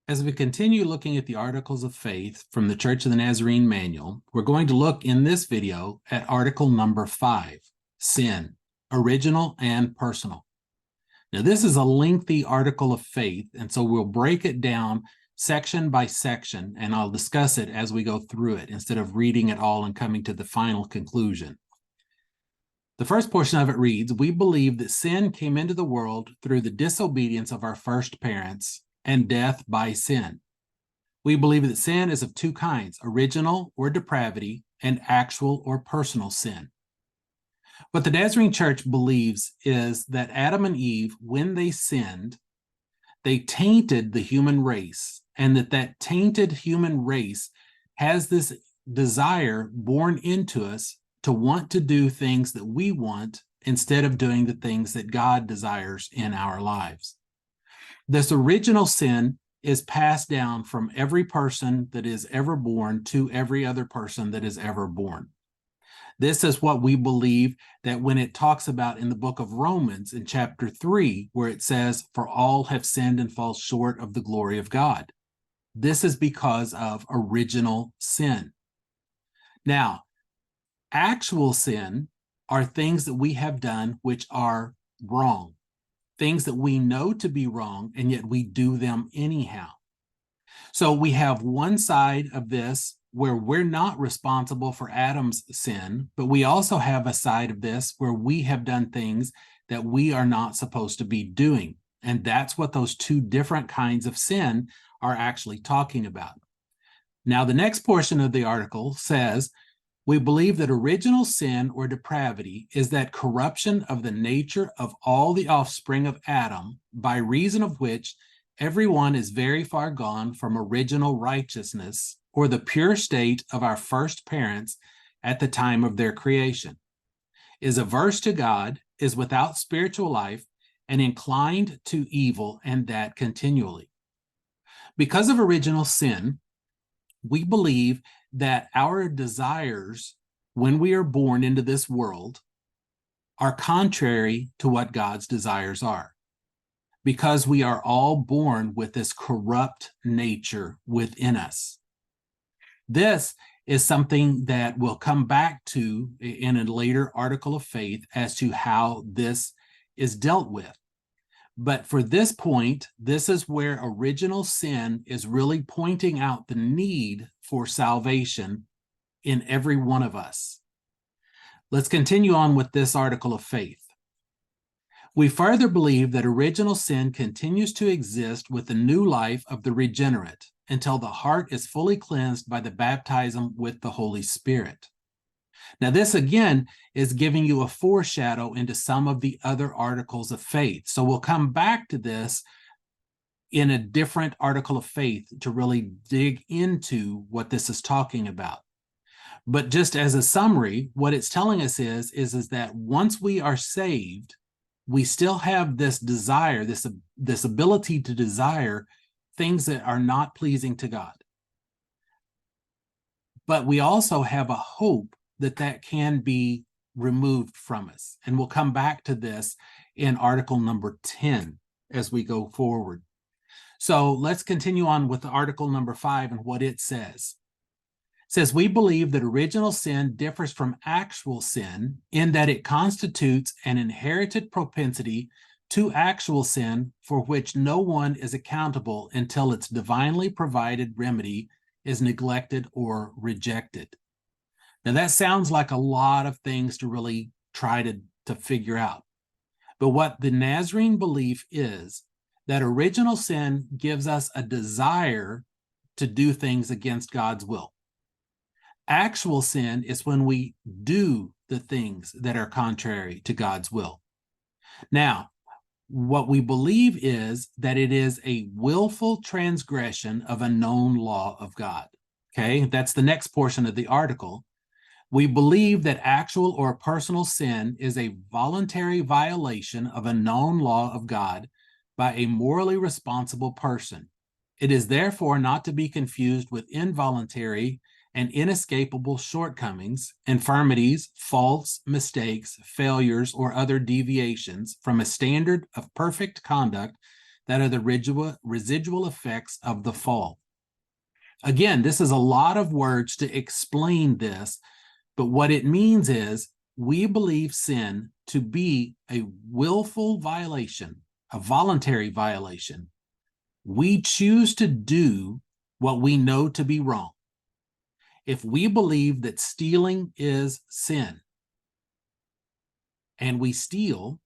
As we continue looking at the Articles of Faith from the Church of the Nazarene Manual, we're going to look in this video at Article number 5, Sin, Original and Personal. Now, this is a lengthy article of faith, and so we'll break it down section by section, and I'll discuss it as we go through it instead of reading it all and coming to the final conclusion. The first portion of it reads, "We believe that sin came into the world through the disobedience of our first parents and death by sin. We believe that sin is of two kinds, original or depravity and actual or personal sin. What the Nazarene Church believes is that Adam and Eve, when they sinned, they tainted the human race, and that tainted human race has this desire born into us to want to do things that we want instead of doing the things that God desires in our lives. This original sin is passed down from every person that is ever born to every other person that is ever born. This is what we believe that when it talks about in the book of Romans in chapter 3, where it says, "For all have sinned and fall short of the glory of God." This is because of original sin. Now, actual sin are things that we have done which are wrong, things that we know to be wrong, and yet we do them anyhow. So we have one side of this where we're not responsible for Adam's sin, but we also have a side of this where we have done things that we are not supposed to be doing. And that's what those two different kinds of sin are actually talking about. Now, the next portion of the article says, "We believe that original sin or depravity is that corruption of the nature of all the offspring of Adam, by reason of which everyone is very far gone from original righteousness or the pure state of our first parents at the time of their creation, is averse to God, is without spiritual life, and inclined to evil, and that continually." Because of original sin, we believe that our desires when we are born into this world are contrary to what God's desires are, because we are all born with this corrupt nature within us. This is something that we'll come back to in a later article of faith as to how this is dealt with. But for this point, this is where original sin is really pointing out the need for salvation in every one of us. Let's continue on with this article of faith. "We further believe that original sin continues to exist with the new life of the regenerate until the heart is fully cleansed by the baptism with the Holy Spirit." Now, this again is giving you a foreshadow into some of the other articles of faith. So we'll come back to this in a different article of faith to really dig into what this is talking about. But just as a summary, what it's telling us is that once we are saved, we still have this desire, this ability to desire things that are not pleasing to God. But we also have a hope that can be removed from us. And we'll come back to this in article number 10 as we go forward. So let's continue on with article number 5 and what it says. It says, "We believe that original sin differs from actual sin in that it constitutes an inherited propensity to actual sin for which no one is accountable until its divinely provided remedy is neglected or rejected." Now, that sounds like a lot of things to really try to figure out. But what the Nazarene belief is that original sin gives us a desire to do things against God's will. Actual sin is when we do the things that are contrary to God's will. Now, what we believe is that it is a willful transgression of a known law of God. Okay, that's the next portion of the article. "We believe that actual or personal sin is a voluntary violation of a known law of God by a morally responsible person. It is therefore not to be confused with involuntary and inescapable shortcomings, infirmities, faults, mistakes, failures, or other deviations from a standard of perfect conduct that are the residual effects of the fall. Again, this is a lot of words to explain this, but what it means is we believe sin to be a willful violation, a voluntary violation. We choose to do what we know to be wrong. If we believe that stealing is sin and we steal,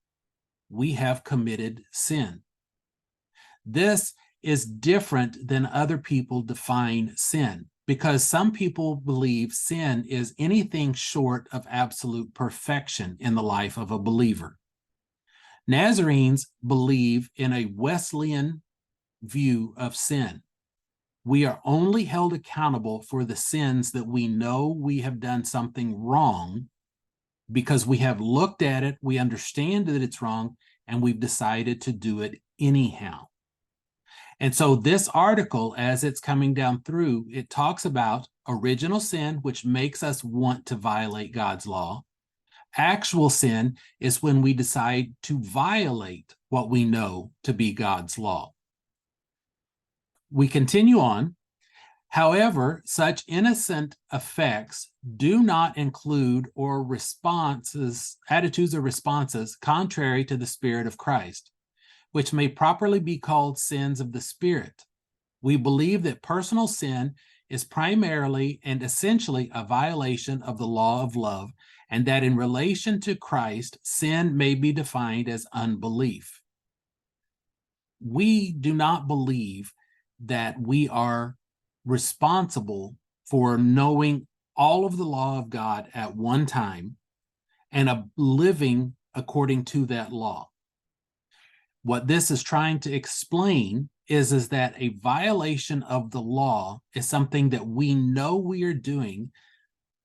we have committed sin. This is different than other people define sin, because some people believe sin is anything short of absolute perfection in the life of a believer. Nazarenes believe in a Wesleyan view of sin. We are only held accountable for the sins that we know we have done something wrong because we have looked at it, we understand that it's wrong, and we've decided to do it anyhow. And so this article, as it's coming down through, it talks about original sin, which makes us want to violate God's law. Actual sin is when we decide to violate what we know to be God's law. We continue on. However, such innocent effects do not include attitudes or responses contrary to the Spirit of Christ, which may properly be called sins of the Spirit. We believe that personal sin is primarily and essentially a violation of the law of love, and that in relation to Christ, sin may be defined as unbelief. We do not believe that we are responsible for knowing all of the law of God at one time and living according to that law. What this is trying to explain is that a violation of the law is something that we know we are doing,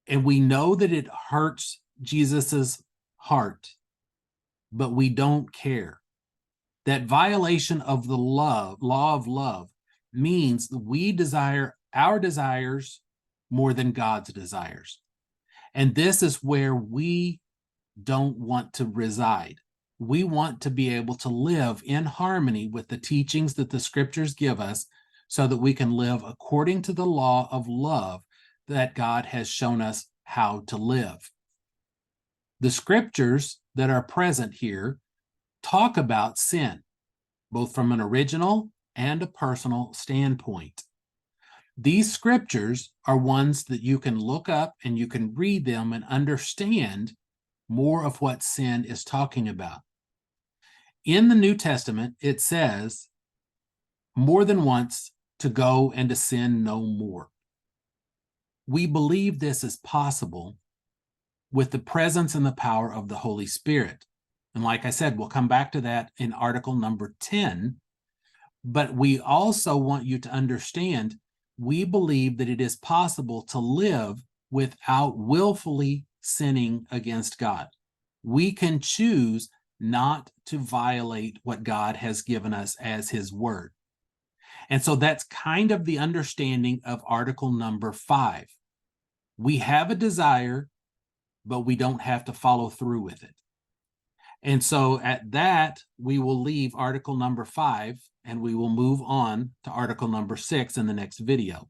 and we know that it hurts Jesus's heart, but we don't care. That violation of the law of love, means that we desire our desires more than God's desires. And this is where we don't want to reside. We want to be able to live in harmony with the teachings that the scriptures give us so that we can live according to the law of love that God has shown us how to live. The scriptures that are present here talk about sin, both from an original and a personal standpoint. These scriptures are ones that you can look up and you can read them and understand more of what sin is talking about. In the New Testament, it says more than once to go and to sin no more. We believe this is possible with the presence and the power of the Holy Spirit. And like I said, we'll come back to that in article number 10. But we also want you to understand, we believe that it is possible to live without willfully sinning against God. We can choose not to violate what God has given us as his word. And so that's kind of the understanding of article number 5. We have a desire, but we don't have to follow through with it. And so at that, we will leave article number 5 and we will move on to article number 6 in the next video.